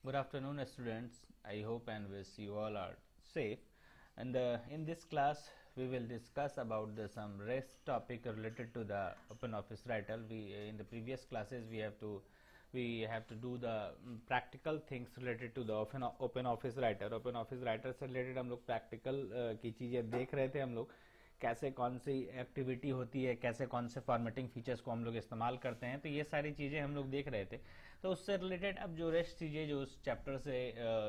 Good afternoon, students. I hope and wish you all are safe. And in this class, we will discuss about some REST topic related to the OpenOffice Writer. In the previous classes we have to do the practical things related to the OpenOffice Writer. OpenOffice Writer से related हम लोग practical की चीज़ें देख रहे थे हम लोग कैसे कौन सी एक्टिविटी होती है, कैसे कौन से फॉर्मेटिंग फीचर्स को हम लोग इस्तेमाल करते हैं, तो ये सारी चीज़ें हम लोग देख रहे थे। तो उससे रिलेटेड अब जो रेस्ट चीज़ें जो उस चैप्टर से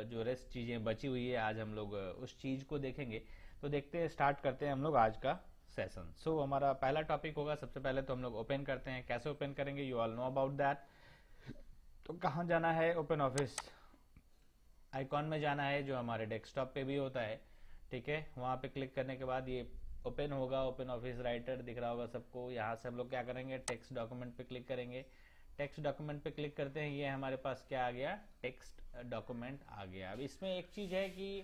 जो रेस्ट चीज़ें बची हुई है, आज हम लोग उस चीज़ को देखेंगे। तो देखते हैं, स्टार्ट करते हैं हम लोग आज का सेशन। सो हमारा पहला टॉपिक होगा, सबसे पहले तो हम लोग ओपन करते हैं। कैसे ओपन करेंगे, you all know about that. तो कहाँ जाना है, ओपन ऑफिस आइकॉन में जाना है जो हमारे डेस्कटॉप पे भी होता है, ठीक है। वहाँ पे क्लिक करने के बाद ये ओपन होगा, ओपन ऑफिस राइटर दिख रहा होगा सबको। यहाँ से हम लोग क्या करेंगे, टेक्स्ट डॉक्यूमेंट पे क्लिक करेंगे। टेक्स्ट डॉक्यूमेंट पे क्लिक करते हैं, ये हमारे पास क्या आ गया, टेक्स्ट डॉक्यूमेंट आ गया। अब इसमें एक चीज़ है कि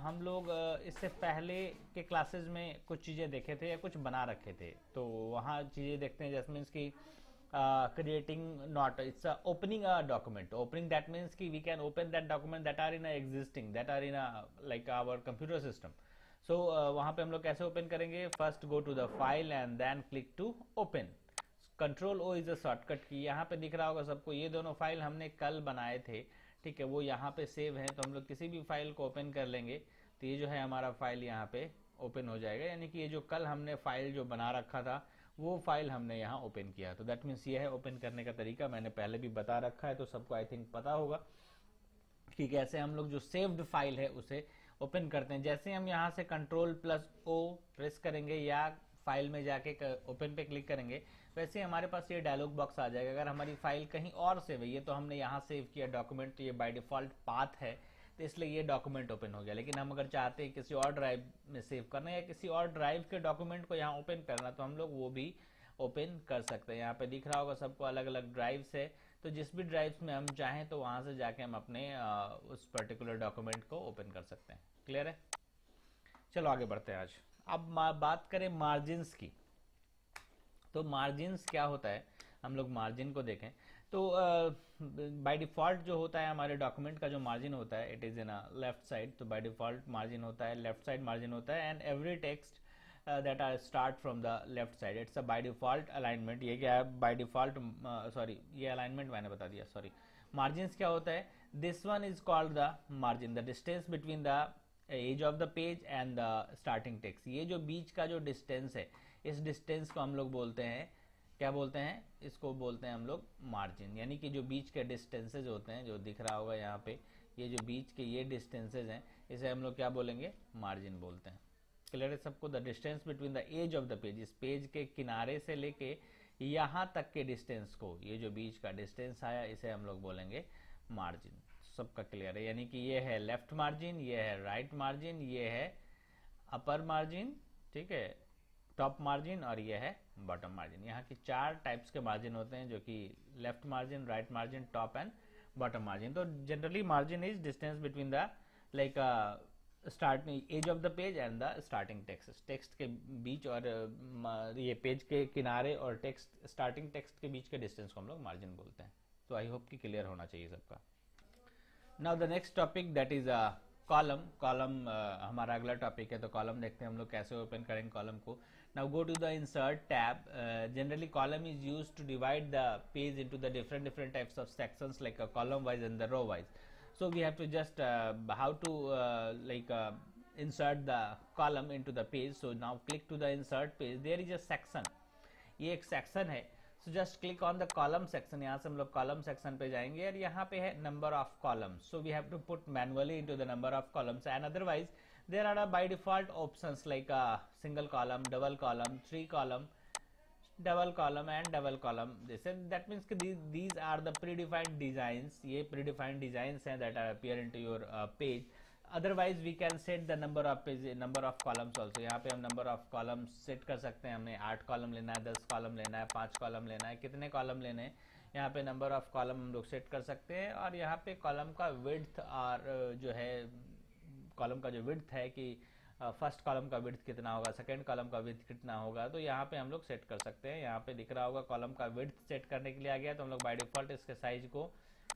हम लोग इससे पहले के क्लासेस में कुछ चीज़ें देखे थे या कुछ बना रखे थे, तो वहाँ चीज़ें देखते हैं। जैसे मीन्स की creating not it's opening a document. Opening, that means ki we can open that document that are in a existing, that are in a like our computer system. So वहाँ पे हम लोग कैसे ओपन करेंगे, first go to the file and then click to open. Control O is a shortcut key. यहाँ पे दिख रहा होगा सबको, ये दोनों फाइल हमने कल बनाए थे, ठीक है, वो यहाँ पे सेव है। तो हम लोग किसी भी फाइल को ओपन कर लेंगे तो ये जो है हमारा फाइल यहाँ पे ओपन हो जाएगा। यानी कि ये जो कल हमने फाइल जो बना रखा था वो फाइल हमने यहाँ ओपन किया। तो दैट मीन्स ये है ओपन करने का तरीका, मैंने पहले भी बता रखा है, तो सबको आई थिंक पता होगा कि कैसे हम लोग जो सेव्ड फाइल है उसे ओपन करते हैं। जैसे हम यहाँ से कंट्रोल प्लस ओ प्रेस करेंगे या फाइल में जाके ओपन पे क्लिक करेंगे, वैसे हमारे पास ये डायलॉग बॉक्स आ जाएगा। अगर हमारी फाइल कहीं और सेव है, ये तो हमने यहाँ सेव किया डॉक्यूमेंट, तो ये बाय डिफॉल्ट पाथ है, तो इसलिए ये डॉक्यूमेंट ओपन हो गया। लेकिन हम अगर चाहते हैं किसी और ड्राइव में सेव करना या किसी और ड्राइव के डॉक्यूमेंट को यहाँ ओपन करना, तो हम लोग वो भी ओपन कर सकते हैं। यहाँ पे दिख रहा होगा सबको अलग अलग ड्राइव्स है, तो जिस भी ड्राइव्स में हम चाहें तो वहाँ से जाके हम अपने उस पर्टिकुलर डॉक्यूमेंट को ओपन कर सकते हैं। क्लियर है, चलो आगे बढ़ते हैं। आज अब बात करें मार्जिन्स की। तो मार्जिन्स क्या होता है, हम लोग मार्जिन को देखें तो बाय डिफॉल्ट जो होता है हमारे डॉक्यूमेंट का जो मार्जिन होता है, it is in left side. तो बाय डिफॉल्ट मार्जिन होता है, लेफ्ट साइड मार्जिन होता है। And every text that are start from the left side, it's a by default alignment. ये क्या है, बाय डिफॉल्ट सॉरी ये अलाइनमेंट मैंने बता दिया, सॉरी। मार्जिन्स क्या होता है, this one is called the margin, the distance between the edge of the page and the starting text. ये जो बीच का जो डिस्टेंस है, इस डिस्टेंस को हम लोग बोलते हैं, क्या बोलते हैं, इसको बोलते हैं हम लोग मार्जिन। यानी कि जो बीच के डिस्टेंसेज होते हैं, जो दिख रहा होगा यहाँ पे, ये जो बीच के ये डिस्टेंसेज हैं, इसे हम लोग क्या बोलेंगे, मार्जिन बोलते हैं। क्लियर है सबको, the distance between the edge of the page, इस पेज के किनारे से लेके यहाँ तक के डिस्टेंस को, ये जो बीच का डिस्टेंस आया, इसे हम लोग बोलेंगे मार्जिन। सबका क्लियर है, यानी कि ये है लेफ्ट मार्जिन, ये है राइट मार्जिन, ये है अपर मार्जिन, ठीक है, टॉप मार्जिन, और ये है बॉटम मार्जिन। यहाँ की चार टाइप्स के मार्जिन होते हैं, जो कि left margin, right margin, top and bottom margin. तो generally margin is distance between the like starting edge of the page and the starting text, text के बीच और ये पेज के किनारे और टेक्स्ट स्टार्टिंग टेक्स्ट के बीच के डिस्टेंस को हम लोग मार्जिन बोलते हैं। तो आई होप कि क्लियर होना चाहिए सबका। Now the next topic that is column. Column हमारा अगला टॉपिक है, तो कॉलम देखते हैं हम लोग कैसे ओपन करेंगे कॉलम को। Now go to the insert tab. Generally column is used to divide the page into the different types of sections like a column wise and the row wise. So we have to just how to insert the column into the page. So now click to the insert page, there is a section, ये एक section है। So just click on the column section, यहाँ से हम लोग column section पे जाएंगे और यहाँ पे है number of columns. So we have to put manually into the number of columns and otherwise there are by default options like single column, double column, 3 column, double column and double column. जैसे that means these are the predefined designs, ये predefined designs हैं that are appear into your page. Otherwise we can set the number of page, number of columns also. यहाँ पे हम number of columns set कर सकते हैं, हमें 8 column लेना है, 10 कॉलम लेना है, 5 कॉलम लेना है, कितने कॉलम लेने हैं, यहाँ पे नंबर ऑफ कॉलम हम लोग सेट कर सकते हैं। और यहाँ पे कॉलम का विड्थ और जो है कॉलम का जो विड्थ है कि फर्स्ट कॉलम का विड्थ कितना होगा, सेकंड कॉलम का विड्थ कितना होगा, तो यहाँ पे हम लोग सेट कर सकते हैं। यहाँ पे दिख रहा होगा कॉलम का विड्थ सेट करने के लिए आ गया, तो हम लोग बाय डिफॉल्ट इसके साइज को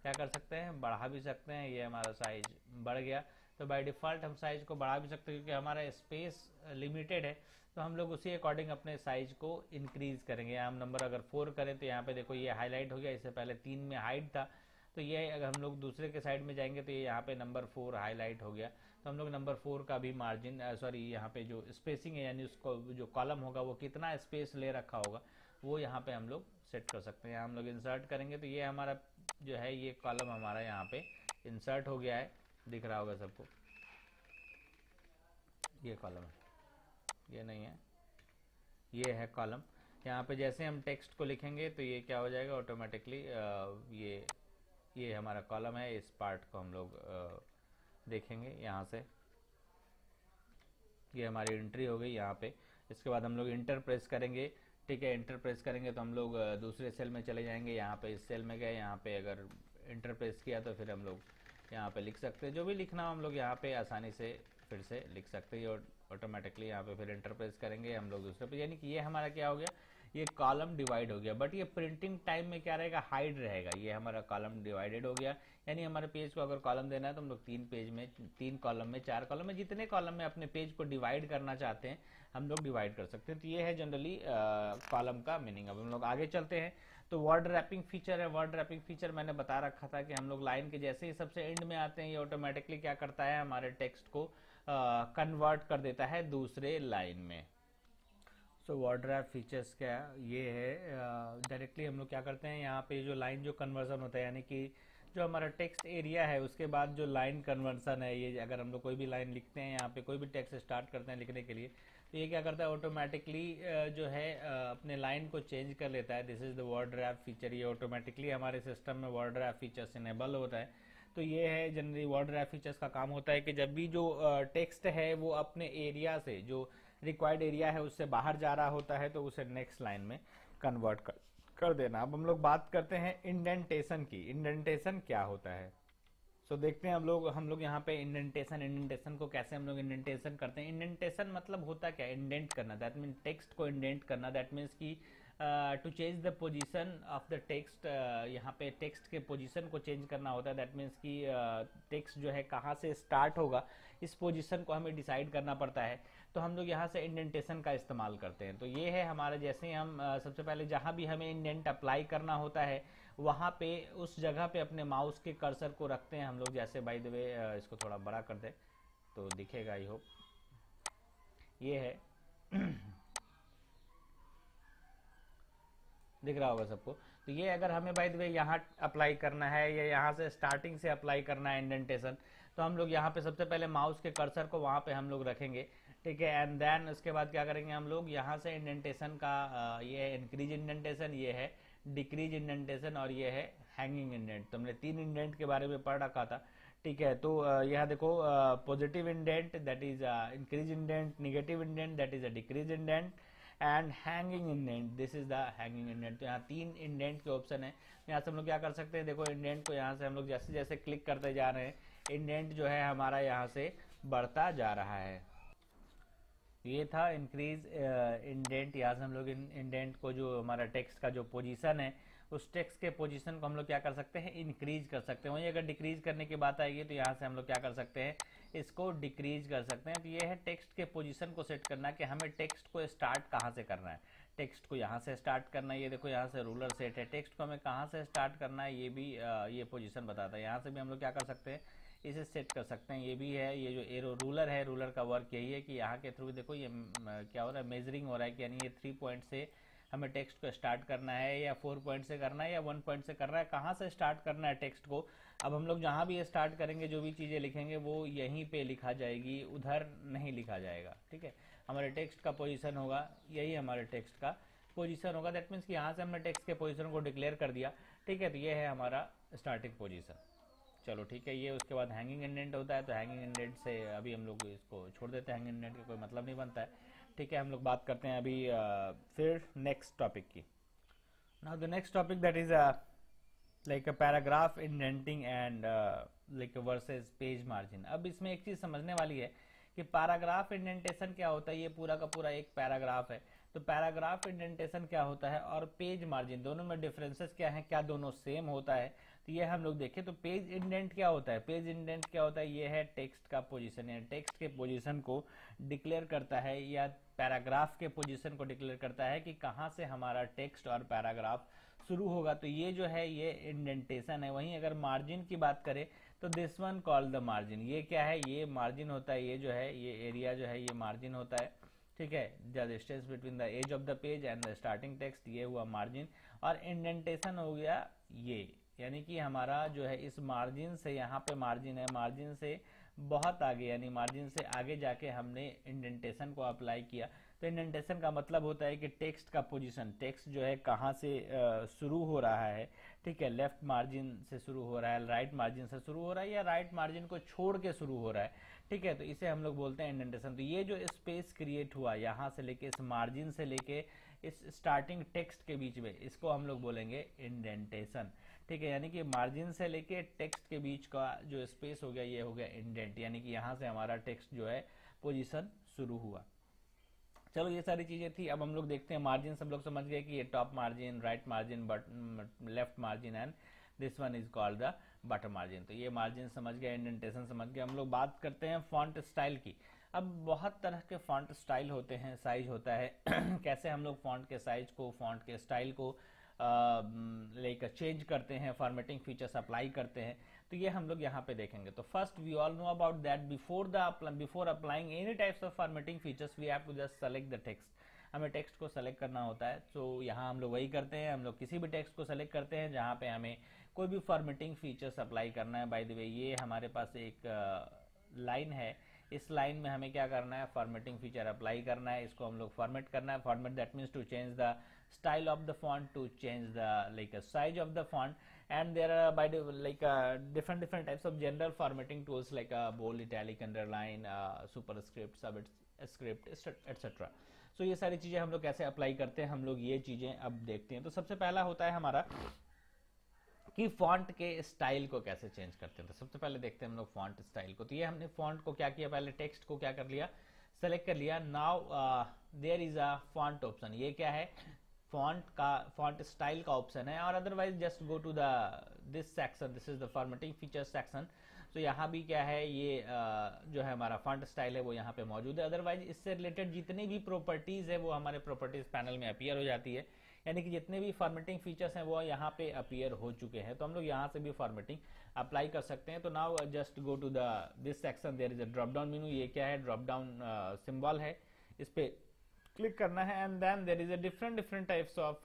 क्या कर सकते हैं, बढ़ा भी सकते हैं। ये हमारा साइज बढ़ गया, तो बाय डिफ़ॉल्ट हम साइज को बढ़ा भी सकते हैं क्योंकि हमारा स्पेस लिमिटेड है, तो हम लोग उसी अकॉर्डिंग अपने साइज को इंक्रीज करेंगे। हम नंबर अगर 4 करें तो यहाँ पे देखो ये हाईलाइट हो गया, इससे पहले 3 में हाइट था, तो ये अगर हम लोग दूसरे के साइड में जाएंगे तो ये यहाँ पे नंबर 4 हाईलाइट हो गया। तो हम लोग नंबर 4 का भी मार्जिन सॉरी यहाँ पे जो स्पेसिंग है यानी उसको जो कॉलम होगा वो कितना स्पेस ले रखा होगा वो यहाँ पे हम लोग सेट कर सकते हैं। हम लोग इंसर्ट करेंगे तो ये हमारा जो है ये कॉलम हमारा यहाँ पे इंसर्ट हो गया है, दिख रहा होगा सबको। ये कॉलम है, ये नहीं है, ये है कॉलम। यहाँ पे जैसे हम टेक्स्ट को लिखेंगे तो ये क्या हो जाएगा ऑटोमेटिकली, ये हमारा कॉलम है। इस पार्ट को हम लोग देखेंगे यहाँ से, ये हमारी एंट्री हो गई यहाँ पे। इसके बाद हम लोग इंटर प्रेस करेंगे, ठीक है। इंटर प्रेस करेंगे तो हम लोग दूसरे सेल में चले जाएंगे। यहाँ पे इस सेल में गए, यहाँ पे अगर इंटर प्रेस किया तो फिर हम लोग यहाँ पे लिख सकते हैं जो भी लिखना हो, हम लोग यहाँ पे आसानी से फिर से लिख सकते हैं। और ऑटोमेटिकली यहाँ पे फिर इंटर प्रेस करेंगे हम लोग दूसरे पे, यानी कि ये हमारा क्या हो गया, ये कॉलम डिवाइड हो गया। बट ये प्रिंटिंग टाइम में क्या रहेगा, हाइड रहेगा। ये हमारा कॉलम डिवाइडेड हो गया, यानी हमारे पेज को अगर कॉलम देना है तो हम लोग 3 पेज में, 3 कॉलम में, 4 कॉलम में, जितने कॉलम में अपने पेज को डिवाइड करना चाहते हैं हम लोग डिवाइड कर सकते हैं। तो ये है जनरली कॉलम का मीनिंग। अब हम लोग आगे चलते हैं तो वर्ड रैपिंग फीचर है। वर्ड रैपिंग फीचर मैंने बता रखा था कि हम लोग लाइन के जैसे ही सबसे एंड में आते हैं ये ऑटोमेटिकली क्या करता है, हमारे टेक्स्ट को कन्वर्ट कर देता है दूसरे लाइन में। सो वर्ड रैप फीचर्स क्या ये है, डायरेक्टली हम लोग क्या करते हैं, यहाँ पे जो लाइन जो कन्वर्जन होता है यानी कि जो हमारा टेक्स्ट एरिया है उसके बाद जो लाइन कन्वर्सन है, ये अगर हम लोग कोई भी लाइन लिखते हैं, यहाँ पे कोई भी टेक्स्ट स्टार्ट करते हैं लिखने के लिए, तो ये क्या करता है ऑटोमेटिकली जो है अपने लाइन को चेंज कर लेता है। This is the word rap feature. ये ऑटोमेटिकली हमारे सिस्टम में वर्ड रैप फीचर्स इनेबल होता है। तो ये है जनरली वर्ड रैप फीचर्स का काम होता है कि जब भी जो टेक्स्ट है वो अपने एरिया से, जो रिक्वायर्ड एरिया है उससे बाहर जा रहा होता है, तो उसे नेक्स्ट लाइन में कन्वर्ट कर देना। अब हम लोग बात करते हैं इंडेंटेशन की। इंडेंटेशन क्या होता है, सो देखते हैं हम लोग यहाँ पे इंडेंटेशन को कैसे हम लोग इंडेंटेशन करते हैं। इंडेंटेशन मतलब होता क्या है, इंडेंट करना, दैट मीन टेक्स्ट को इंडेंट करना। दैट मीन्स की to change the position of the text, यहाँ पे टेक्स्ट के पोजीशन को चेंज करना होता है। दैट मीन्स की टेक्स्ट जो है कहाँ से स्टार्ट होगा इस पोजीशन को हमें डिसाइड करना पड़ता है, तो हम लोग यहाँ से इंडेंटेशन का इस्तेमाल करते हैं। तो ये है हमारा, जैसे हम सबसे पहले जहाँ भी हमें इंडेंट अप्लाई करना होता है वहाँ पे उस जगह पे अपने माउस के कर्सर को रखते हैं हम लोग। जैसे बाय द वे इसको थोड़ा बड़ा कर दे तो दिखेगा, आई होप ये है दिख रहा होगा सबको। तो ये अगर हमें बाय द वे यहाँ अप्लाई करना है या यहाँ से स्टार्टिंग से अप्लाई करना है इंडेंटेशन, तो हम लोग यहाँ पे सबसे पहले माउस के कर्सर को वहाँ पे हम लोग रखेंगे, ठीक है। एंड देन उसके बाद क्या करेंगे हम लोग यहाँ से इंडेंटेशन का ये है इंक्रीज इंडेंटेशन, ये है डिक्रीज इंडेंटेशन और ये है हैंगिंग इंडेंट। तो हमने 3 इंडेंट के बारे में पढ़ रखा था, ठीक है। तो यहाँ देखो positive indent that is increase indent, negative indent that is a decrease indent and hanging indent, this is the hanging indent. तो यहाँ 3 इंडेंट के ऑप्शन है। यहाँ से हम लोग क्या कर सकते हैं, देखो इंडेंट को यहाँ से हम लोग जैसे जैसे क्लिक करते जा रहे हैं इंडेंट जो है हमारा यहाँ से बढ़ता जा रहा है। ये था इंक्रीज इंडेंट। यहाँ से हम लोग इंडेंट को, जो हमारा टेक्स्ट का जो पोजीशन है उस टेक्स्ट के पोजीशन को हम लोग क्या कर सकते हैं, इंक्रीज कर सकते हैं। वहीं अगर डिक्रीज करने की बात आएगी तो यहाँ से हम लोग क्या कर सकते हैं, इसको डिक्रीज कर सकते हैं। तो ये है टेक्स्ट के पोजीशन को सेट करना कि हमें टेक्स्ट को स्टार्ट कहाँ से करना है। टेक्स्ट को यहाँ से स्टार्ट करना है, ये देखो यहाँ से रूलर सेट है, टेक्स्ट को हमें कहाँ से स्टार्ट करना है ये भी ये पोजीशन बताता है। यहाँ से भी हम लोग क्या कर सकते हैं, इसे सेट कर सकते हैं। ये भी है, ये जो एरो रूलर है, रूलर का वर्क यही है कि यहाँ के थ्रू देखो ये क्या हो रहा है, मेजरिंग हो रहा है कि यानी ये 3 पॉइंट से हमें टेक्स्ट को स्टार्ट करना है या 4 पॉइंट से करना है या 1 पॉइंट से करना है, कहाँ से स्टार्ट करना है टेक्स्ट को। अब हम लोग जहाँ भी स्टार्ट करेंगे जो भी चीज़ें लिखेंगे वो यहीं पे लिखा जाएगी, उधर नहीं लिखा जाएगा, ठीक है। हमारे टेक्स्ट का पोजीशन होगा, यही हमारे टेक्स्ट का पोजीशन होगा। दैट मीन्स कि यहाँ से हमने टेक्स्ट के पोजीशन को डिक्लेयर कर दिया, ठीक है। तो ये है हमारा स्टार्टिंग पोजीशन। चलो ठीक है, ये उसके बाद हैंगिंग इंडेंट होता है। तो हैंगिंग इंडेंट से अभी हम लोग इसको छोड़ देते हैं, हैंगिंग इंडेंट का कोई मतलब नहीं बनता है, ठीक है। हम लोग बात करते हैं अभी फिर नेक्स्ट टॉपिक की। Now the next topic that is like a paragraph indenting and like versus page margin. अब इसमें एक चीज़ समझने वाली है कि पैराग्राफ इंडेंटेशन क्या होता है। ये पूरा का पूरा एक पैराग्राफ है, तो पैराग्राफ इंडेंटेशन क्या होता है और पेज मार्जिन दोनों में डिफरेंसेस क्या है, क्या दोनों सेम होता है। तो ये हम लोग देखें तो पेज इंडेंट क्या होता है। पेज इंडेंट क्या होता है, ये है टेक्स्ट का पोजीशन, या टेक्स्ट के पोजीशन को डिक्लेयर करता है, या पैराग्राफ के पोजीशन को डिक्लेयर करता है कि कहाँ से हमारा टेक्स्ट और पैराग्राफ शुरू होगा। तो ये जो है ये इंडेंटेशन है। वहीं अगर मार्जिन की बात करें तो this one called the margin, ये क्या है, ये मार्जिन होता है, ये जो है ये एरिया जो है ये मार्जिन होता है, ठीक है। The distance between the edge of the page and the starting text, ये हुआ मार्जिन। और इंडेंटेशन हो गया ये, यानी कि हमारा जो है इस मार्जिन से, यहाँ पे मार्जिन है, मार्जिन से बहुत आगे, यानी मार्जिन से आगे जाके हमने इंडेंटेशन को अप्लाई किया। तो इंडेंटेशन का मतलब होता है कि टेक्स्ट का पोजीशन, टेक्स्ट जो है कहाँ से शुरू हो रहा है, ठीक है, लेफ्ट मार्जिन से शुरू हो रहा है, राइट मार्जिन से शुरू हो रहा है, या राइट मार्जिन को छोड़ के शुरू हो रहा है, ठीक है। तो इसे हम लोग बोलते हैं इंडेंटेशन। तो ये जो स्पेस क्रिएट हुआ यहाँ से लेके इस मार्जिन से लेके इस स्टार्टिंग टेक्स्ट के बीच में, इसको हम लोग बोलेंगे इंडेंटेशन, ठीक है। यानी कि मार्जिन से लेके टेक्स्ट के बीच का जो स्पेस हो गया ये हो गया इंडेंट, यानी कि यहाँ से हमारा टेक्स्ट जो है पोजीशन शुरू हुआ। चलो ये सारी चीजें थी। अब हम लोग देखते हैं मार्जिन, सब लोग समझ गए कि ये top margin, right margin, left margin and this one is called the bottom margin. तो ये मार्जिन समझ गए, इंडेंटेशन समझ गए। हम लोग बात करते हैं फॉन्ट स्टाइल की। अब बहुत तरह के फॉन्ट स्टाइल होते हैं, साइज होता है कैसे हम लोग फॉन्ट के साइज को, फॉन्ट के स्टाइल को लेकर चेंज करते हैं, फॉर्मेटिंग फीचर्स अप्लाई करते हैं। तो ये हम लोग यहाँ पे देखेंगे। तो first we all know about that before applying any types of formatting features we have to just select the text. हमें टेक्स्ट को सेलेक्ट करना होता है। तो यहाँ हम लोग वही करते हैं, हम लोग किसी भी टेक्स्ट को सेलेक्ट करते हैं जहाँ पे हमें कोई भी फॉर्मेटिंग फीचर्स अप्लाई करना है। बाय द वे ये हमारे पास एक लाइन है, इस लाइन में हमें क्या करना है, फॉर्मेटिंग फीचर अप्लाई करना है, इसको हम लोग फॉर्मेट करना है। Format that means to change the style of the font, to change the size of the font, and there are different types of general formatting tools like bold, italic, underline, superscript, subscript, etc. So ये सारी चीजें हम लोग कैसे apply करते हैं, हम लोग ये चीजें अब देखते हैं। तो सबसे पहला होता है हमारा कि फॉन्ट के स्टाइल को कैसे चेंज करते हैं। तो सबसे पहले देखते हैं हम लोग फॉन्ट स्टाइल को। तो ये हमने फॉन्ट को क्या किया, पहले टेक्स्ट को क्या कर लिया, सेलेक्ट कर लिया। Now there is a font option, ये क्या है, फॉन्ट स्टाइल का ऑप्शन है। और otherwise just go to this section, this is the formatting features section. तो यहाँ भी क्या है, ये जो है हमारा फॉन्ट स्टाइल है वो यहाँ पे मौजूद है। अदरवाइज इससे रिलेटेड जितनी भी प्रॉपर्टीज है वो हमारे प्रॉपर्टीज पैनल में अपीयर हो जाती है, यानी कि जितने भी फॉर्मेटिंग फीचर्स हैं वो यहाँ पे अपीयर हो चुके हैं। तो हम लोग यहाँ से भी फॉर्मेटिंग अप्लाई कर सकते हैं। तो now just go to this section, there is a drop down menu. ये क्या है, ड्रॉप डाउन सिंबल है, इस पे क्लिक करना है। And then there is a different types of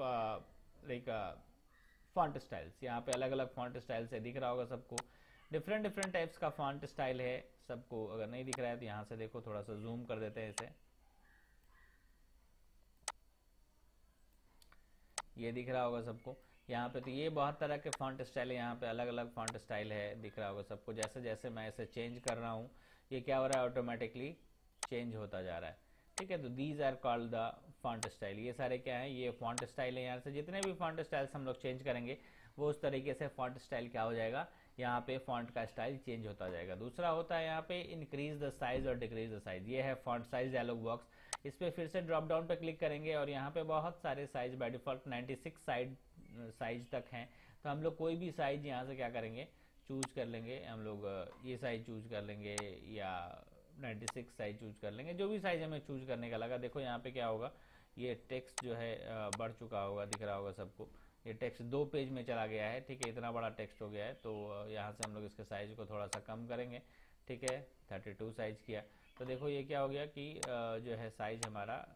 font styles. यहाँ पे अलग अलग फॉन्ट स्टाइल्स है, दिख रहा होगा सबको, डिफरेंट टाइप्स का फॉन्ट स्टाइल है सबको। अगर नहीं दिख रहा है तो यहाँ से देखो, थोड़ा सा जूम कर देते हैं इसे, ये दिख रहा होगा सबको यहाँ पे। तो ये बहुत तरह के फॉन्ट स्टाइल है, यहाँ पे अलग अलग फॉन्ट स्टाइल है, दिख रहा होगा सबको। जैसे जैसे मैं इसे चेंज कर रहा हूँ ये क्या हो रहा है, ऑटोमेटिकली चेंज होता जा रहा है, ठीक है। तो these are called the font style. ये सारे क्या है, ये फॉन्ट स्टाइल है। यहाँ से जितने भी फॉन्ट स्टाइल्स हम लोग चेंज करेंगे वो उस तरीके से फॉन्ट स्टाइल क्या हो जाएगा, यहाँ पे फॉन्ट का स्टाइल चेंज होता जाएगा। दूसरा होता है यहाँ पे इंक्रीज द साइज और डिक्रीज द साइज। ये है फॉन्ट साइज डायलॉग बॉक्स, इस पे फिर से ड्रॉप डाउन पे क्लिक करेंगे और यहाँ पे बहुत सारे साइज बाय डिफॉल्ट 96 साइज तक हैं। तो हम लोग कोई भी साइज यहाँ से क्या करेंगे, चूज कर लेंगे। हम लोग ये साइज चूज कर लेंगे या 96 साइज चूज कर लेंगे, जो भी साइज हमें चूज करने का लगा। देखो यहाँ पे क्या होगा, ये टेक्स्ट जो है बढ़ चुका होगा, दिख रहा होगा सबको। ये टेक्स्ट 2 पेज में चला गया है, ठीक है, इतना बड़ा टेक्स्ट हो गया है। तो यहाँ से हम लोग इसके साइज को थोड़ा सा कम करेंगे, ठीक है, 32 साइज किया। तो देखो ये क्या हो गया कि जो है साइज हमारा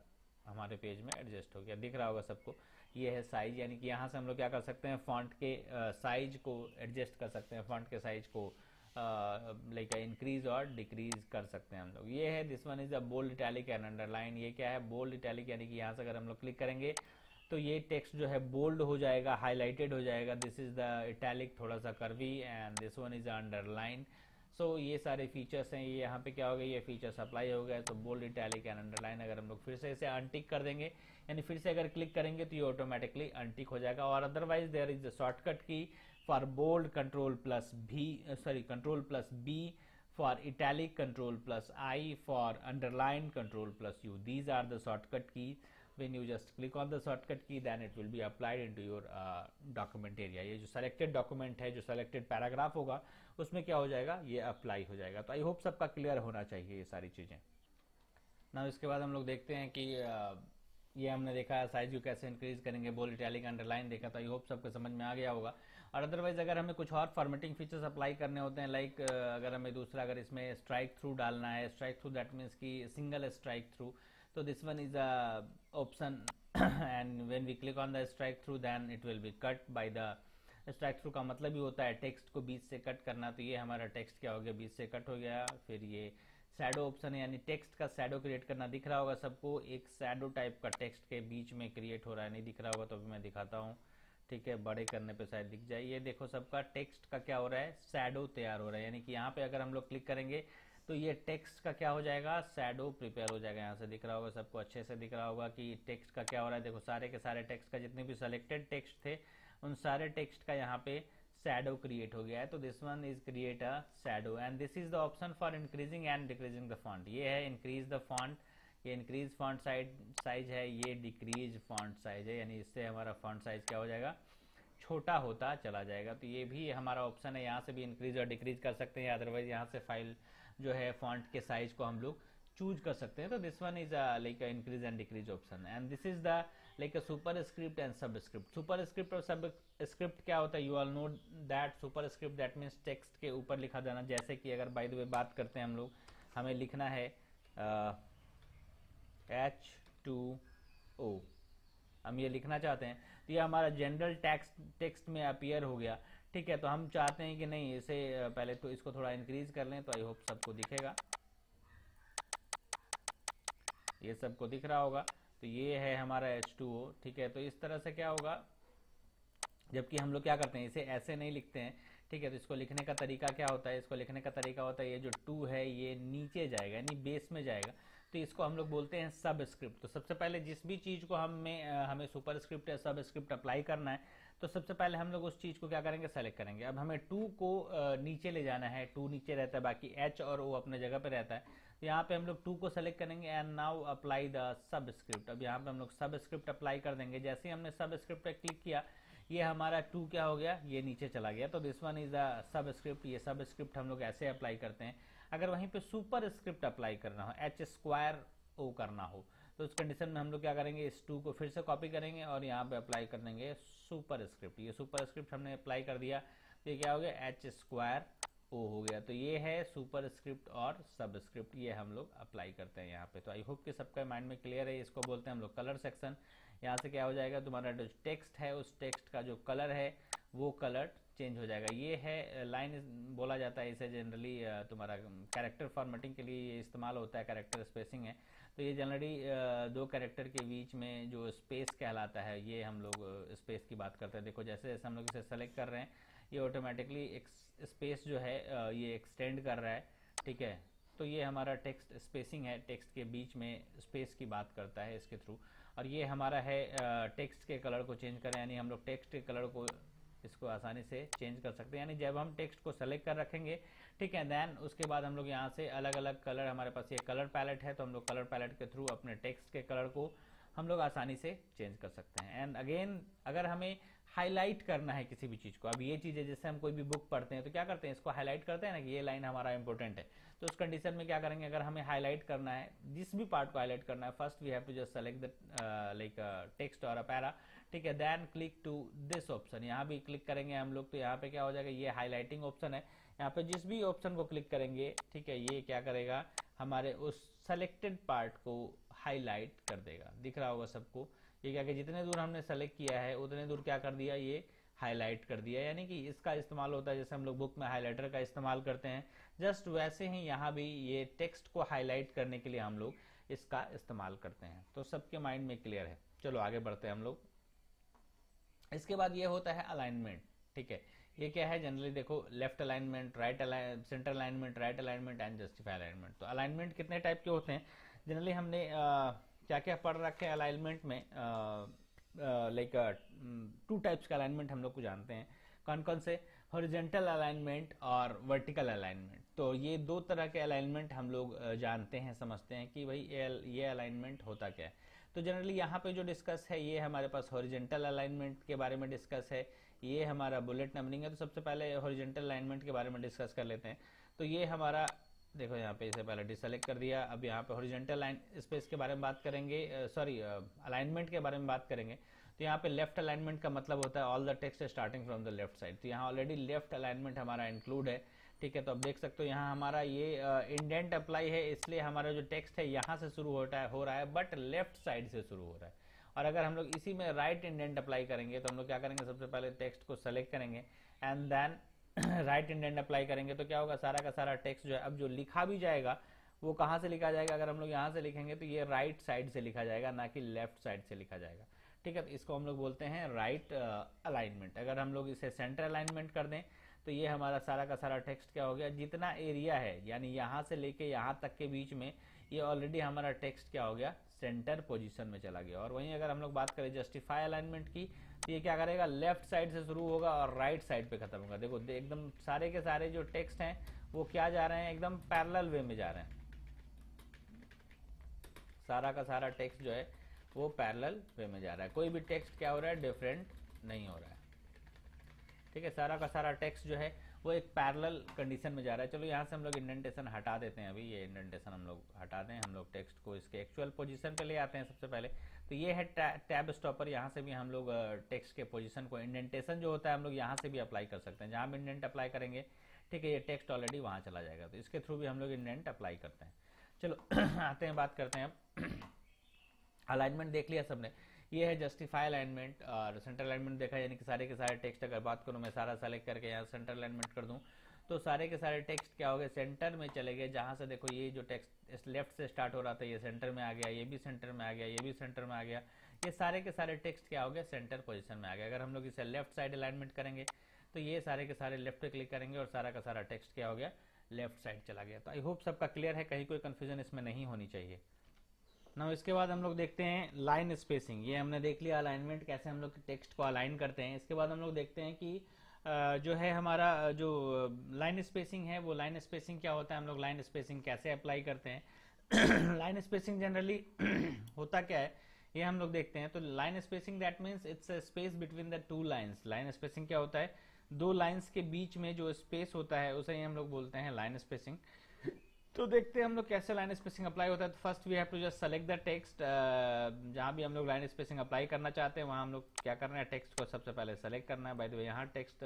हमारे पेज में एडजस्ट हो गया, दिख रहा होगा सबको। ये है साइज, यानी कि यहाँ से हम लोग क्या कर सकते हैं, फॉन्ट के साइज को एडजस्ट कर सकते हैं, फॉन्ट के साइज को लाइक इंक्रीज और डिक्रीज कर सकते हैं हम लोग। ये है this one is a bold italic and underline. ये क्या है, बोल्ड इटैलिक, यानी कि यहाँ से अगर हम लोग क्लिक करेंगे तो ये टेक्स्ट जो है बोल्ड हो जाएगा, हाईलाइटेड हो जाएगा। दिस इज द इटैलिक, थोड़ा सा curvy, and this one is underline. So ये सारे फीचर्स हैं, ये यहाँ पे क्या हो गया, ये फीचर्स अप्लाई हो गए। तो बोल्ड इटैलिक एंड अंडरलाइन अगर हम लोग फिर से इसे अनटिक कर देंगे, यानी फिर से अगर क्लिक करेंगे तो ये ऑटोमेटिकली अनटिक हो जाएगा। और otherwise there is the shortcut key for bold control plus B, for italic control plus I, for underline control plus U. These are the shortcut keys when you just click on the shortcut key then it will be applied into your document area। ये जो selected document है, जो selected paragraph होगा उसमें क्या हो जाएगा, ये अप्लाई हो जाएगा। तो आई होप सबका क्लियर होना चाहिए ये सारी चीज़ें ना। इसके बाद हम लोग देखते हैं कि ये हमने देखा साइज को कैसे इंक्रीज करेंगे, बोल्ड, इटैलिक, अंडरलाइन देखा, तो आई होप सबको समझ में आ गया होगा। और अदरवाइज अगर हमें कुछ और फॉर्मेटिंग फीचर्स अप्लाई करने होते हैं, लाइक अगर हमें दूसरा, अगर इसमें स्ट्राइक थ्रू डालना है, स्ट्राइक थ्रू दैट मीन्स कि सिंगल स्ट्राइक थ्रू, तो this one is a option and when we click on the strike through then it will be cut by the strike through का मतलब ही होता है text को बीच से कट करना। तो ये हमारा टेक्स्ट क्या हो गया, बीच से कट हो गया। फिर ये शैडो ऑप्शन है, यानी टेक्स्ट का शैडो क्रिएट करना। दिख रहा होगा सबको, एक शैडो टाइप का टेक्स्ट के बीच में क्रिएट हो रहा है, नहीं दिख रहा होगा तो अभी मैं दिखाता हूँ, ठीक है, बड़े करने पे शायद दिख जाए। ये देखो सबका टेक्स्ट का क्या हो रहा है, शैडो तैयार हो रहा है, यानी कि यहाँ पे अगर हम लोग क्लिक करेंगे तो ये टेक्स्ट का क्या हो जाएगा, शैडो प्रिपेयर हो जाएगा। यहाँ से दिख रहा होगा सबको, अच्छे से दिख रहा होगा कि टेक्स्ट का क्या हो रहा है। देखो सारे के सारे टेक्स्ट का, जितने भी सेलेक्टेड टेक्स्ट थे उन सारे टेक्स्ट का यहाँ पे शैडो क्रिएट हो गया है। तो this one is create a shadow and this is the option for increasing and decreasing the font. ये है इंक्रीज द फॉन्ट, ये इंक्रीज फॉन्ट साइज है, ये डिक्रीज फॉन्ट साइज है, यानी इससे हमारा फॉन्ट साइज क्या हो जाएगा, छोटा होता चला जाएगा। तो ये भी हमारा ऑप्शन है, यहाँ से भी इंक्रीज और डिक्रीज कर सकते हैं, अदरवाइज यहाँ से फाइल जो है फॉन्ट के साइज को हम लोग चूज कर सकते हैं। तो this one is like increase and decrease option and this is the like super script and सब स्क्रिप्ट। सुपर स्क्रिप्ट और सब स्क्रिप्ट क्या होता है, you all know that super script that means text के ऊपर लिखा जाना। जैसे कि अगर बाय द वे बात करते हैं हम लोग, हमें लिखना है H2O, हम ये लिखना चाहते हैं, तो ये हमारा जनरल टेक्स्ट में अपीयर हो गया, ठीक है। तो हम चाहते हैं कि नहीं, इसे पहले तो इसको थोड़ा इंक्रीज कर लें, तो आई होप सबको दिखेगा, ये सबको दिख रहा होगा। तो ये है हमारा H2O, ठीक है। तो इस तरह से क्या होगा, जबकि हम लोग क्या करते हैं, इसे ऐसे नहीं लिखते हैं, ठीक है। तो इसको लिखने का तरीका क्या होता है, इसको लिखने का तरीका होता है, ये जो 2 है ये नीचे जाएगा, यानी बेस में जाएगा, तो इसको हम लोग बोलते हैं सब स्क्रिप्ट। तो सबसे पहले जिस भी चीज़ को हमें सुपर स्क्रिप्ट या सब स्क्रिप्ट अप्लाई करना है, तो सबसे पहले हम लोग उस चीज़ को क्या करेंगे, सेलेक्ट करेंगे। अब हमें 2 को नीचे ले जाना है, 2 नीचे रहता है, बाकी H और O अपने जगह पे रहता है। तो यहाँ पे हम लोग 2 को सेलेक्ट करेंगे and now apply the sub script. अब यहाँ पे हम लोग सब स्क्रिप्ट अप्लाई कर देंगे। जैसे ही हमने सब स्क्रिप्ट पे क्लिक किया, ये हमारा 2 क्या हो गया, ये नीचे चला गया। तो दिस वन इज अ सब स्क्रिप्ट। ये सब स्क्रिप्ट हम लोग ऐसे अप्लाई करते हैं। अगर वहीं पे सुपर स्क्रिप्ट अप्लाई करना हो, H2O करना हो, तो उस कंडीशन में हम लोग क्या करेंगे, इस 2 को फिर से कॉपी करेंगे और यहाँ पे अप्लाई कर देंगे सुपर स्क्रिप्ट। ये सुपर स्क्रिप्ट हमने अप्लाई कर दिया, तो ये क्या हो गया, H2O हो गया। तो ये है सुपर स्क्रिप्ट और सब स्क्रिप्ट, ये हम लोग अप्लाई करते हैं यहाँ पे। तो आई होप कि सबका माइंड में क्लियर है। इसको बोलते हैं हम लोग कलर सेक्शन। यहाँ से क्या हो जाएगा, तुम्हारा जो टेक्स्ट है उस टेक्स्ट का जो कलर है वो कलर चेंज हो जाएगा। ये है लाइन बोला जाता है इसे, जनरली तुम्हारा कैरेक्टर फॉर्मेटिंग के लिए ये इस्तेमाल होता है, कैरेक्टर स्पेसिंग है। तो ये जनरली 2 कैरेक्टर के बीच में जो स्पेस कहलाता है, ये हम लोग स्पेस की बात करते हैं। देखो जैसे जैसे हम लोग इसे सेलेक्ट कर रहे हैं, ये ऑटोमेटिकली एक स्पेस जो है ये एक्सटेंड कर रहा है, ठीक है। तो ये हमारा टेक्स्ट स्पेसिंग है, टेक्स्ट के बीच में स्पेस की बात करता है इसके थ्रू। और ये हमारा है टेक्स्ट के कलर को चेंज करें, यानी हम लोग टेक्स्ट के कलर को इसको आसानी से चेंज कर सकते हैं। यानी जब हम टेक्स्ट को सेलेक्ट कर रखेंगे, ठीक है, देन उसके बाद हम लोग यहाँ से अलग अलग कलर, हमारे पास ये कलर पैलेट है, तो हम लोग कलर पैलेट के थ्रू अपने टेक्स्ट के कलर को हम लोग आसानी से चेंज कर सकते हैं। एंड अगेन अगर हमें हाईलाइट करना है किसी भी चीज़ को, अब ये चीज़ है जैसे हम कोई भी बुक पढ़ते हैं तो क्या करते हैं, इसको हाईलाइट करते हैं ना कि ये लाइन हमारा इंपॉर्टेंट है। तो उस कंडीशन में क्या करेंगे, अगर हमें हाईलाइट करना है, जिस भी पार्ट को हाईलाइट करना है, first we have to just select the like text और अ पैरा, ठीक है, then click to this option. यहाँ भी क्लिक करेंगे हम लोग, तो यहाँ पे क्या हो जाएगा, ये हाईलाइटिंग ऑप्शन है। यहाँ पे जिस भी ऑप्शन को क्लिक करेंगे, ठीक है, ये क्या करेगा, हमारे उस सेलेक्टेड पार्ट को हाईलाइट कर देगा। दिख रहा होगा सबको, ये क्या कि जितने दूर हमने सेलेक्ट किया है उतने दूर क्या कर दिया, ये हाईलाइट कर दिया। यानी कि इसका इस्तेमाल होता है जैसे हम लोग बुक में हाईलाइटर का इस्तेमाल करते हैं, जस्ट वैसे ही यहाँ भी ये टेक्स्ट को हाईलाइट करने के लिए हम लोग इसका इस्तेमाल करते हैं। तो सबके माइंड में क्लियर है। चलो आगे बढ़ते हैं हम लोग। इसके बाद ये होता है अलाइनमेंट, ठीक है। ये क्या है, जनरली देखो left alignment, right alignment, centre alignment, right alignment and justify alignment. तो अलाइनमेंट कितने टाइप के होते हैं, जनरली हमने क्या क्या पढ़ रखे हैं अलाइनमेंट में, लाइक 2 टाइप्स का अलाइनमेंट हम लोग को जानते हैं। कौन कौन से, हॉरिजॉन्टल अलाइनमेंट और वर्टिकल अलाइनमेंट। तो ये 2 तरह के अलाइनमेंट हम लोग जानते हैं, समझते हैं कि भाई ये अलाइनमेंट होता क्या है। तो जनरली यहाँ पे जो डिस्कस है ये हमारे पास हॉरिजेंटल अलाइनमेंट के बारे में डिस्कस है, ये हमारा बुलेट नंबरिंग है। तो सबसे पहले हॉरिजेंटल अलाइनमेंट के बारे में डिस्कस कर लेते हैं। तो ये हमारा देखो यहाँ पे इसे पहले डिसेलेक्ट कर दिया। अब यहाँ पे हॉरिजेंटल लाइन स्पेस के बारे में बात करेंगे, सॉरी अलाइनमेंट के बारे में बात करेंगे। तो यहाँ पे लेफ्ट अलाइनमेंट का मतलब होता है all the text starting from the left side. तो यहाँ ऑलरेडी लेफ्ट अलाइनमेंट हमारा इंक्लूड है, ठीक है। तो अब देख सकते हो यहाँ हमारा ये इंडेंट अप्लाई है, इसलिए हमारा जो टेक्स्ट है यहाँ से शुरू हो रहा है बट लेफ्ट साइड से शुरू हो रहा है। और अगर हम लोग इसी में राइट इंडेंट अप्लाई करेंगे तो हम लोग क्या करेंगे, सबसे पहले टेक्स्ट को सेलेक्ट करेंगे and then right indent apply करेंगे। तो क्या होगा, सारा का सारा टेक्स्ट जो है अब जो लिखा भी जाएगा वो कहाँ से लिखा जाएगा, अगर हम लोग यहाँ से लिखेंगे तो ये राइट साइड से लिखा जाएगा, ना कि लेफ्ट साइड से लिखा जाएगा, ठीक है। तो इसको हम लोग बोलते हैं राइट अलाइनमेंट। अगर हम लोग इसे सेंटर अलाइनमेंट कर दें तो ये हमारा सारा का सारा टेक्स्ट क्या हो गया, जितना एरिया है यानी यहाँ से लेके यहाँ तक के बीच में ये ऑलरेडी हमारा टेक्स्ट क्या हो गया, सेंटर पोजीशन में चला गया। और वहीं अगर हम लोग बात करें जस्टिफाई अलाइनमेंट की, तो ये क्या करेगा, लेफ्ट साइड से शुरू होगा और राइट साइड पे खत्म होगा। देखो एकदम सारे के सारे जो टेक्स्ट हैं वो क्या जा रहे हैं, एकदम पैरेलल वे में जा रहे हैं। सारा का सारा टेक्स्ट जो है वो पैरेलल वे में जा रहा है, कोई भी टेक्स्ट क्या हो रहा है, डिफरेंट नहीं हो रहा है, ठीक है। सारा का सारा टेक्स्ट जो है वो एक पैरेलल कंडीशन में जा रहा है। चलो यहाँ से हम लोग इंडेंटेशन हटा देते हैं, अभी ये इंडेंटेशन हम लोग हटा दें, हम लोग टेक्स्ट को इसके एक्चुअल पोजीशन पे ले आते हैं सबसे पहले। तो ये है टैब स्टॉपर, यहाँ से भी हम लोग टेक्स्ट के पोजीशन को, इंडेंटेशन जो होता है हम लोग यहाँ से भी अप्लाई कर सकते हैं। जहाँ भी इंडेंट अप्लाई करेंगे, ठीक है, ये टेक्स्ट ऑलरेडी वहाँ चला जाएगा, तो इसके थ्रू भी हम लोग इंडेंट अप्लाई करते हैं। चलो आते हैं, बात करते हैं अब अलाइनमेंट देख लिया सबने, ये है जस्टिफाई अलाइनमेंट। और सेंटर अलाइनमेंट देखा, यानी कि सारे के सारे टेक्स्ट, अगर बात करूँ मैं सारा सेलेक्ट करके यहाँ सेंटर अलाइनमेंट कर दूँ तो सारे के सारे टेक्स्ट क्या हो गए, सेंटर में चले गए। जहाँ से देखो ये जो टेक्स्ट लेफ्ट से स्टार्ट हो रहा था ये सेंटर में आ गया, ये भी सेंटर में आ गया, ये भी सेंटर में आ गया, ये सारे के सारे टेक्स्ट क्या हो गया, सेंटर पोजिशन में आ गया। अगर हम लोग इसे लेफ्ट साइड अलाइनमेंट करेंगे तो ये सारे के सारे लेफ्ट पे क्लिक करेंगे और सारा का सारा टेक्स्ट क्या हो गया, लेफ्ट साइड चला गया। तो आई होप सबका क्लियर है, कहीं कोई कंफ्यूजन इसमें नहीं होनी चाहिए ना। इसके बाद हम लोग देखते हैं लाइन स्पेसिंग। ये हमने देख लिया अलाइनमेंट, कैसे हम लोग टेक्स्ट को अलाइन करते हैं। इसके बाद हम लोग देखते हैं कि जो है हमारा जो लाइन स्पेसिंग है, वो लाइन स्पेसिंग क्या होता है, हम लोग लाइन स्पेसिंग कैसे अप्लाई करते हैं। लाइन स्पेसिंग जनरली होता क्या है ये हम लोग देखते हैं। तो line spacing that means it's a space between the two lines. Line spacing क्या होता है, दो लाइंस के बीच में जो स्पेस होता है उसे ही हम लोग बोलते हैं लाइन स्पेसिंग। तो देखते हैं हम लोग कैसे लाइन स्पेसिंग अप्लाई होता है। तो first we have to just select the text. जहाँ भी हम लोग लाइन स्पेसिंग अप्लाई करना चाहते हैं वहाँ हम लोग क्या करना है, टेक्स्ट को सबसे पहले सेलेक्ट करना है। बाय द वे यहाँ टेक्स्ट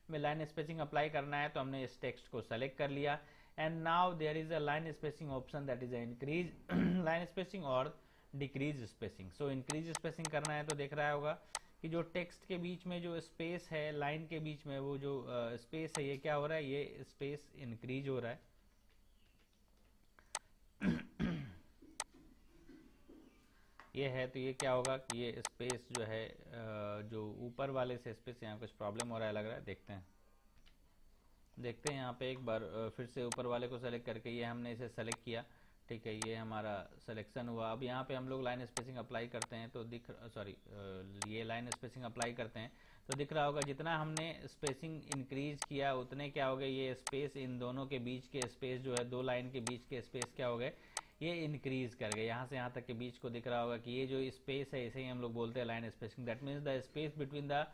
में लाइन स्पेसिंग अप्लाई करना है, तो हमने इस टेक्स्ट को सेलेक्ट कर लिया। And now there is a line spacing option, that is increase line spacing और decrease spacing. So increase spacing करना है तो देख रहा होगा कि जो टेक्स्ट के बीच में जो स्पेस है, लाइन के बीच में वो जो स्पेस है, ये क्या हो रहा है, ये स्पेस इंक्रीज हो रहा है। ये है, तो ये क्या होगा कि ये स्पेस जो है जो ऊपर वाले से स्पेस, यहाँ कुछ प्रॉब्लम हो रहा है लग रहा है, देखते हैं यहाँ पे एक बार फिर से ऊपर वाले को सेलेक्ट करके, ये हमने इसे सेलेक्ट किया, ठीक है, ये हमारा सिलेक्शन हुआ। अब यहाँ पे हम लोग लाइन स्पेसिंग अप्लाई करते हैं तो ये लाइन स्पेसिंग अप्लाई करते हैं तो दिख रहा होगा जितना हमने स्पेसिंग इंक्रीज किया उतने क्या हो गए, ये स्पेस इन दोनों के बीच के स्पेस जो है, दो लाइन के बीच के स्पेस क्या हो गए, ये इंक्रीज कर गए। यहाँ से यहाँ तक के बीच को दिख रहा होगा कि ये जो स्पेस है इसे ही हम लोग बोलते हैं line spacing. That means the space between the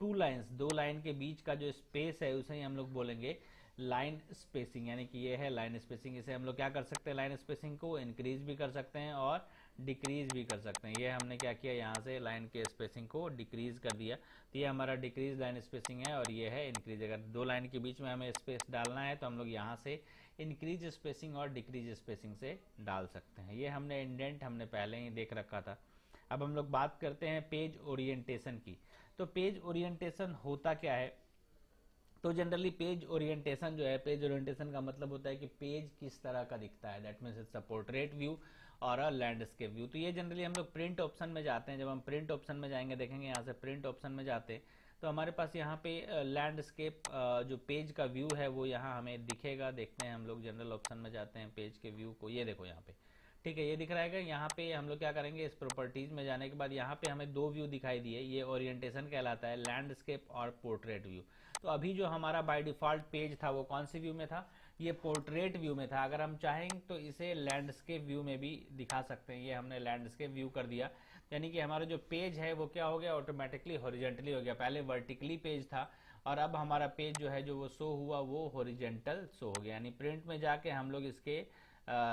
two lines, दो लाइन के बीच का जो स्पेस है उसे ही हम लोग बोलेंगे लाइन स्पेसिंग, यानी कि ये है लाइन स्पेसिंग। इसे हम लोग क्या कर सकते हैं, लाइन स्पेसिंग को इंक्रीज भी कर सकते हैं और डिक्रीज भी कर सकते हैं। ये हमने क्या किया, यहाँ से लाइन के स्पेसिंग को डिक्रीज कर दिया, तो ये हमारा डिक्रीज लाइन स्पेसिंग है और ये है इंक्रीज। अगर दो लाइन के बीच में हमें स्पेस डालना है तो हम लोग यहाँ से इंक्रीज स्पेसिंग और डिक्रीज स्पेसिंग से डाल सकते हैं। ये हमने इंडेंट हमने पहले ही देख रखा था। अब हम लोग बात करते हैं पेज ओरिएंटेशन की। तो पेज ओरिएंटेशन होता क्या है, तो जनरली पेज ओरिएंटेशन जो है, पेज ओरिएंटेशन का मतलब होता है कि पेज किस तरह का दिखता है। That means it's a portrait view और अ लैंडस्केप व्यू। तो ये जनरली हम लोग प्रिंट ऑप्शन में जाते हैं। जब हम प्रिंट ऑप्शन में जाएंगे, देखेंगे यहाँ से प्रिंट ऑप्शन में जाते हैं तो हमारे पास यहाँ पे लैंडस्केप जो पेज का व्यू है वो यहाँ हमें दिखेगा। देखते हैं हम लोग जनरल ऑप्शन में जाते हैं, पेज के व्यू को, ये देखो यहाँ पे, ठीक है, ये दिख रहा है। यहाँ पे हम लोग क्या करेंगे, इस प्रॉपर्टीज में जाने के बाद यहाँ पे हमें दो व्यू दिखाई दिए, ये ओरिएंटेशन कहलाता है, लैंडस्केप और पोर्ट्रेट व्यू। तो अभी जो हमारा बाय डिफॉल्ट पेज था वो कौन सी व्यू में था, ये पोर्ट्रेट व्यू में था। अगर हम चाहें तो इसे लैंडस्केप व्यू में भी दिखा सकते हैं। ये हमने लैंडस्केप व्यू कर दिया, यानी कि हमारा जो पेज है वो क्या हो गया, ऑटोमेटिकली हॉरिजेंटली हो गया। पहले वर्टिकली पेज था और अब हमारा पेज जो है जो वो शो हुआ वो हॉरिजेंटल शो हो गया। यानी प्रिंट में जाके हम लोग इसके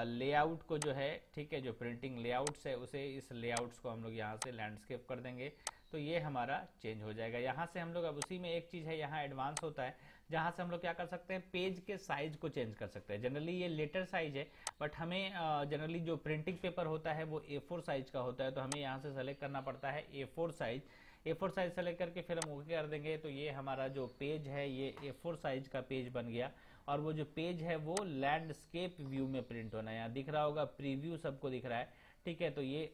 लेआउट को जो है, ठीक है, जो प्रिंटिंग लेआउट्स है उसे, इस लेआउट्स को हम लोग यहाँ से लैंडस्केप कर देंगे तो ये हमारा चेंज हो जाएगा। यहाँ से हम लोग अब उसी में एक चीज़ है, यहाँ एडवांस होता है, जहाँ से हम लोग क्या कर सकते हैं, पेज के साइज को चेंज कर सकते हैं। जनरली ये लेटर साइज है, बट हमें जनरली जो प्रिंटिंग पेपर होता है वो A4 साइज का होता है, तो हमें यहाँ से सेलेक्ट करना पड़ता है A4 size. A4 size select करके फिर हम ओके कर देंगे तो ये हमारा जो पेज है ये A4 साइज का पेज बन गया। और वो जो पेज है वो लैंडस्केप व्यू में प्रिंट होना है। यहाँ दिख रहा होगा प्रीव्यू सबको दिख रहा है, ठीक है। तो ये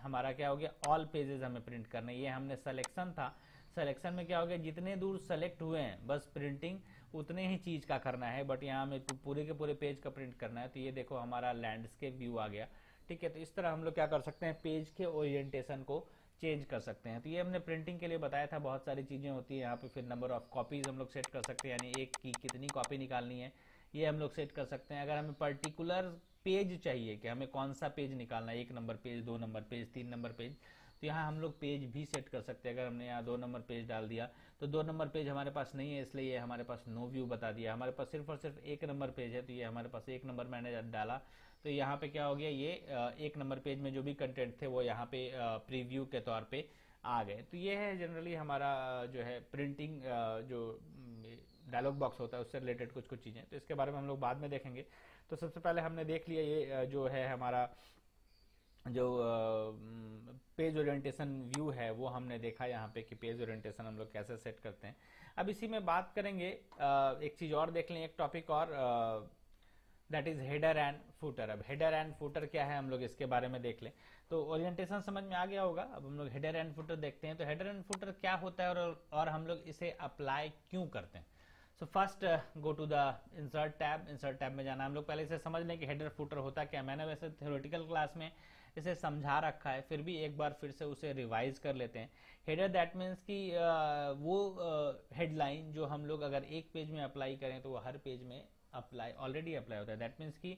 हमारा क्या हो गया, ऑल पेजेस हमें प्रिंट करना है। ये हमने सिलेक्शन था, सिलेक्शन में क्या हो गया, जितने दूर सेलेक्ट हुए हैं बस प्रिंटिंग उतने ही चीज का करना है, बट यहाँ हमें पूरे के पूरे पेज का प्रिंट करना है। तो ये देखो हमारा लैंडस्केप व्यू आ गया, ठीक है। तो इस तरह हम लोग क्या कर सकते हैं, पेज के ओरिएंटेशन को चेंज कर सकते हैं। तो ये हमने प्रिंटिंग के लिए बताया था, बहुत सारी चीजें होती है यहाँ पे। फिर नंबर ऑफ कॉपीज हम लोग सेट कर सकते हैं, यानी एक की कितनी कॉपी निकालनी है ये हम लोग सेट कर सकते हैं। अगर हमें पर्टिकुलर पेज चाहिए कि हमें कौन सा पेज निकालना है, 1 number page, 2 number page, 3 number page, तो यहाँ हम लोग पेज भी सेट कर सकते हैं। अगर हमने यहाँ 2 नंबर पेज डाल दिया तो 2 नंबर पेज हमारे पास नहीं है, इसलिए ये हमारे पास नो व्यू बता दिया। हमारे पास सिर्फ और सिर्फ 1 नंबर पेज है, तो ये हमारे पास 1 नंबर मैंने डाला तो यहाँ पे क्या हो गया, ये 1 नंबर पेज में जो भी कंटेंट थे वो यहाँ पे प्रीव्यू के तौर पे आ गए। तो ये है जनरली हमारा जो है प्रिंटिंग जो डायलॉग बॉक्स होता है उससे रिलेटेड कुछ कुछ चीज़ें, तो इसके बारे में हम लोग बाद में देखेंगे। तो सबसे पहले हमने देख लिया ये जो है हमारा जो पेज ओरिएंटेशन व्यू है वो हमने देखा यहाँ पे कि पेज ओरिएंटेशन हम लोग कैसे सेट करते हैं। अब इसी में बात करेंगे, एक चीज़ और देख लें, एक टॉपिक और, that is header and footer. अब हेडर एंड फुटर क्या है हम लोग इसके बारे में देख लें। तो ओरिएंटेशन समझ में आ गया होगा, अब हम लोग हेडर एंड फुटर देखते हैं। तो हेडर एंड फुटर क्या होता है और हम लोग इसे अप्लाई क्यों करते हैं। So first go to the insert tab. Insert tab में जाना, हम लोग पहले इसे समझ लें कि हेडर फुटर होता क्या। मैंने वैसे थ्योरेटिकल क्लास में इसे समझा रखा है, फिर भी एक बार फिर से उसे रिवाइज कर लेते हैं। हेडर दैट मीन्स कि वो हेडलाइन जो हम लोग अगर एक पेज में अप्लाई करें तो वो हर पेज में ऑलरेडी अप्लाई होता है। दैट मीन्स कि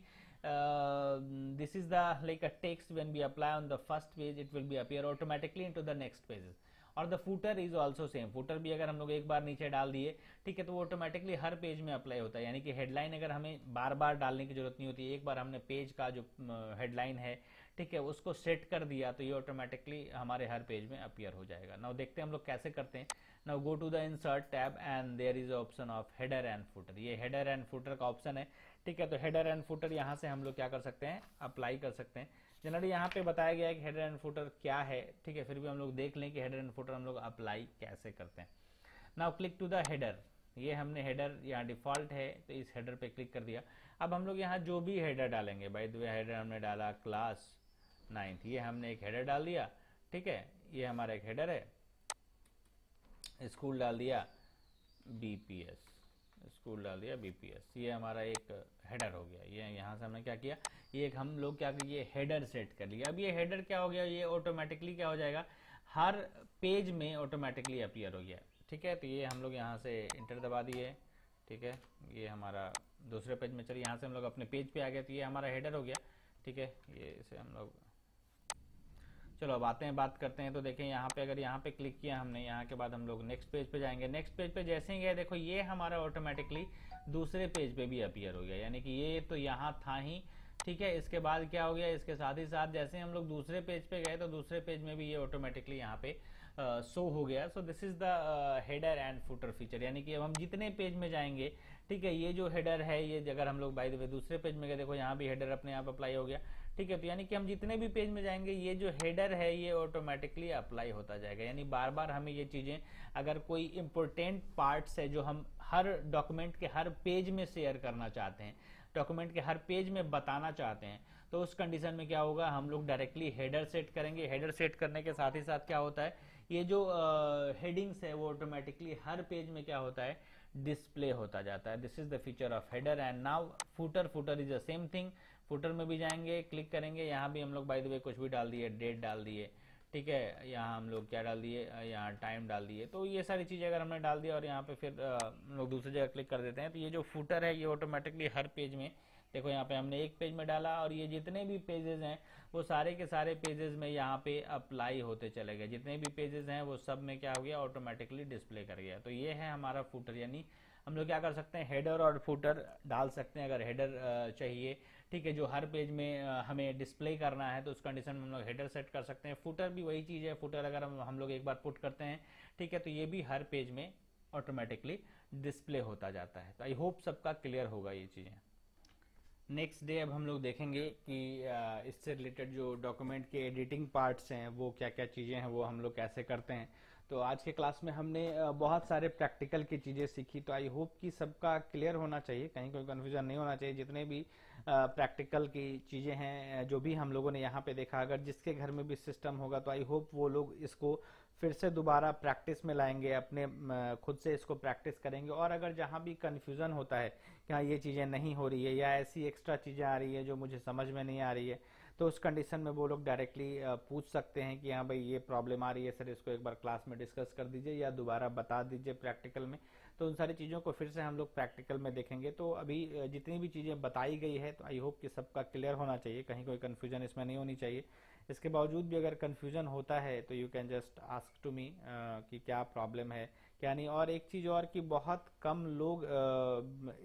this is the like a text when we apply on the first page it will be appear automatically into the next pages. और the footer is also same, footer भी अगर हम लोग एक बार नीचे डाल दिए, ठीक है, तो वो ऑटोमेटिकली हर पेज में अप्लाई होता है। यानी कि हेडलाइन अगर हमें बार बार डालने की जरूरत नहीं होती, एक बार हमने पेज का जो हेडलाइन है, ठीक है, उसको सेट कर दिया तो ये ऑटोमेटिकली हमारे हर पेज में अपीयर हो जाएगा। नाउ देखते हैं हम लोग कैसे करते हैं। Now go to the insert tab and there is option of header and footer. ये हेडर एंड फुटर का ऑप्शन है, ठीक है। तो हेडर एंड फुटर यहाँ से हम लोग क्या कर सकते हैं, अप्लाई कर सकते हैं। जनरली यहाँ पे बताया गया है कि हेडर एंड फुटर क्या है, ठीक है, फिर भी हम लोग देख लें कि हेडर एंड फुटर हम लोग अप्लाई कैसे करते हैं। Now click to the header. ये हमने हेडर यहाँ डिफॉल्ट है तो इस हेडर पे क्लिक कर दिया। अब हम लोग यहाँ जो भी हेडर डालेंगे, बाय द वे हेडर हमने डाला क्लास 9th, ये हमने एक हेडर डाल दिया, ठीक है। ये हमारा एक हेडर है, स्कूल डाल दिया BPS, स्कूल डाल दिया BPS, ये हमारा एक हेडर हो गया। ये यहाँ से हमने क्या किया, ये एक हम लोग क्या किया, ये हेडर सेट कर लिया। अब ये हेडर क्या हो गया, ये ऑटोमेटिकली क्या हो जाएगा, हर पेज में ऑटोमेटिकली अपीयर हो गया, ठीक है। तो ये हम लोग यहाँ से इंटर दबा दिए, ठीक है, ये हमारा दूसरे पेज में चलिए, यहाँ से हम लोग अपने पेज पे आ गए, तो ये हमारा हेडर हो गया, ठीक है। ये इसे हम लोग, चलो अब आते हैं, बात करते हैं। तो देखें यहाँ पे, अगर यहाँ पे क्लिक किया हमने, यहाँ के बाद हम लोग नेक्स्ट पेज पे जाएंगे। नेक्स्ट पेज पे जैसे ही गए, देखो ये हमारा ऑटोमेटिकली दूसरे पेज पे भी अपीयर हो गया, यानी कि ये तो यहाँ था ही, ठीक है। इसके बाद क्या हो गया, इसके साथ ही साथ जैसे हम लोग दूसरे पेज पे गए तो दूसरे पेज में भी ये ऑटोमेटिकली यहाँ पे शो हो गया। So this is the header and footer feature, यानी कि अब हम जितने पेज में जाएंगे, ठीक है, ये जो हेडर है, ये अगर हम लोग बाय द वे दूसरे पेज में गए, देखो यहाँ भी हेडर अपने आप अप्लाई हो गया, ठीक है। तो यानी कि हम जितने भी पेज में जाएंगे ये जो हेडर है ये ऑटोमेटिकली अप्लाई होता जाएगा। यानी बार बार हमें ये चीज़ें, अगर कोई इंपॉर्टेंट पार्ट्स है जो हम हर डॉक्यूमेंट के हर पेज में शेयर करना चाहते हैं, डॉक्यूमेंट के हर पेज में बताना चाहते हैं, तो उस कंडीशन में क्या होगा, हम लोग डायरेक्टली हेडर सेट करेंगे। हेडर सेट करने के साथ ही साथ क्या होता है, ये जो हेडिंग्स है वो ऑटोमेटिकली हर पेज में क्या होता है, डिस्प्ले होता जाता है। This is the feature of header. And now footer, footer is the same thing. Footer में भी जाएंगे, क्लिक करेंगे, यहाँ भी हम लोग बाय द वे कुछ भी डाल दिए, डेट डाल दिए, ठीक है। यहाँ हम लोग क्या डाल दिए, यहाँ टाइम डाल दिए। तो ये सारी चीज़ें अगर हमने डाल दिया और यहाँ पे फिर हम लोग दूसरी जगह क्लिक कर देते हैं, तो ये जो फुटर है ये ऑटोमेटिकली हर पेज में, देखो यहाँ पे हमने एक पेज में डाला और ये जितने भी पेजेस हैं वो सारे के सारे पेजेस में यहाँ पे अप्लाई होते चले गए। जितने भी पेजेस हैं वो सब में क्या हो गया, ऑटोमेटिकली डिस्प्ले कर गया। तो ये है हमारा फुटर। यानी हम लोग क्या कर सकते हैं, हेडर और फुटर डाल सकते हैं। अगर हेडर चाहिए, ठीक है, जो हर पेज में हमें डिस्प्ले करना है, तो उस कंडीशन में हम लोग हेडर सेट कर सकते हैं। फुटर भी वही चीज़ है, फुटर अगर हम लोग एक बार पुट करते हैं, ठीक है, तो ये भी हर पेज में ऑटोमेटिकली डिस्प्ले होता जाता है। तो आई होप सबका क्लियर होगा ये चीज़ें। नेक्स्ट डे अब हम लोग देखेंगे कि इससे रिलेटेड जो डॉक्यूमेंट के एडिटिंग पार्ट्स हैं वो क्या क्या चीज़ें हैं, वो हम लोग कैसे करते हैं। तो आज के क्लास में हमने बहुत सारे प्रैक्टिकल की चीज़ें सीखी। तो आई होप कि सबका क्लियर होना चाहिए, कहीं कोई कन्फ्यूजन नहीं होना चाहिए। जितने भी प्रैक्टिकल की चीज़ें हैं, जो भी हम लोगों ने यहाँ पे देखा, अगर जिसके घर में भी सिस्टम होगा तो आई होप वो लोग इसको फिर से दोबारा प्रैक्टिस में लाएंगे, अपने खुद से इसको प्रैक्टिस करेंगे। और अगर जहाँ भी कन्फ्यूज़न होता है कि हाँ ये चीज़ें नहीं हो रही है या ऐसी एक्स्ट्रा चीज़ें आ रही है जो मुझे समझ में नहीं आ रही है, तो उस कंडीशन में वो लोग डायरेक्टली पूछ सकते हैं कि हाँ भाई ये प्रॉब्लम आ रही है सर, इसको एक बार क्लास में डिस्कस कर दीजिए या दोबारा बता दीजिए प्रैक्टिकल में। तो उन सारी चीज़ों को फिर से हम लोग प्रैक्टिकल में देखेंगे। तो अभी जितनी भी चीज़ें बताई गई है, तो आई होप कि सबका क्लियर होना चाहिए, कहीं कोई कन्फ्यूजन इसमें नहीं होनी चाहिए। इसके बावजूद भी अगर कन्फ्यूजन होता है तो you can just ask to me कि क्या प्रॉब्लम है क्या नहीं। और एक चीज़ और कि बहुत कम लोग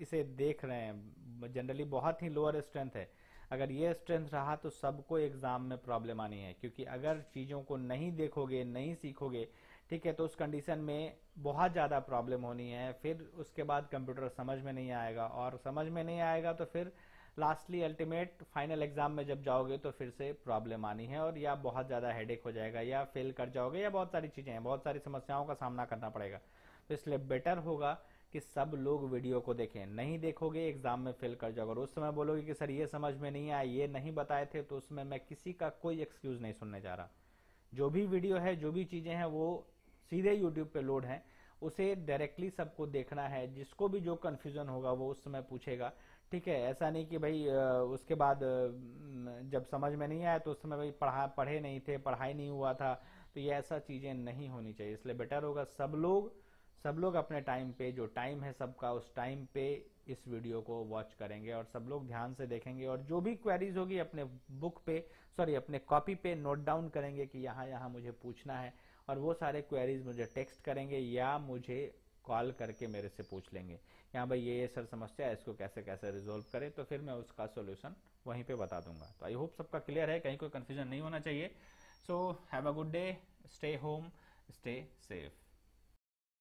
इसे देख रहे हैं, जनरली बहुत ही लोअर स्ट्रेंथ है। अगर ये स्ट्रेंथ रहा तो सबको एग्जाम में प्रॉब्लम आनी है, क्योंकि अगर चीज़ों को नहीं देखोगे, नहीं सीखोगे, ठीक है, तो उस कंडीशन में बहुत ज़्यादा प्रॉब्लम होनी है। फिर उसके बाद कंप्यूटर समझ में नहीं आएगा, और समझ में नहीं आएगा तो फिर लास्टली अल्टीमेट फाइनल एग्जाम में जब जाओगे तो फिर से प्रॉब्लम आनी है, और या बहुत ज़्यादा हेडेक हो जाएगा, या फेल कर जाओगे, या बहुत सारी चीज़ें हैं, बहुत सारी समस्याओं का सामना करना पड़ेगा। तो इसलिए बेटर होगा कि सब लोग वीडियो को देखें। नहीं देखोगे एग्जाम में फेल कर जाओगे, और उस समय बोलोगे कि सर ये समझ में नहीं आया, ये नहीं बताए थे, तो उसमें मैं किसी का कोई एक्सक्यूज नहीं सुनने जा रहा। जो भी वीडियो है, जो भी चीज़ें हैं, वो सीधे यूट्यूब पे लोड है, उसे डायरेक्टली सबको देखना है। जिसको भी जो कन्फ्यूजन होगा वो उस समय पूछेगा, ठीक है। ऐसा नहीं कि भाई उसके बाद जब समझ में नहीं आया तो उस समय भाई पढ़े नहीं थे, पढ़ाई नहीं हुआ था, तो ये ऐसा चीज़ें नहीं होनी चाहिए। इसलिए बेटर होगा सब लोग अपने टाइम पे, जो टाइम है सबका, उस टाइम पे इस वीडियो को वॉच करेंगे, और सब लोग ध्यान से देखेंगे, और जो भी क्वेरीज होगी अपने बुक पे, सॉरी अपने कॉपी पे नोट डाउन करेंगे कि यहाँ यहाँ मुझे पूछना है, और वो सारे क्वेरीज मुझे टेक्स्ट करेंगे या मुझे कॉल करके मेरे से पूछ लेंगे, यहाँ भाई ये सर समस्या है, इसको कैसे कैसे रिजोल्व करें, तो फिर मैं उसका सोल्यूशन वहीं पे बता दूंगा। तो आई होप सबका क्लियर है, कहीं कोई कन्फ्यूजन नहीं होना चाहिए। So have a good day, stay home, stay safe.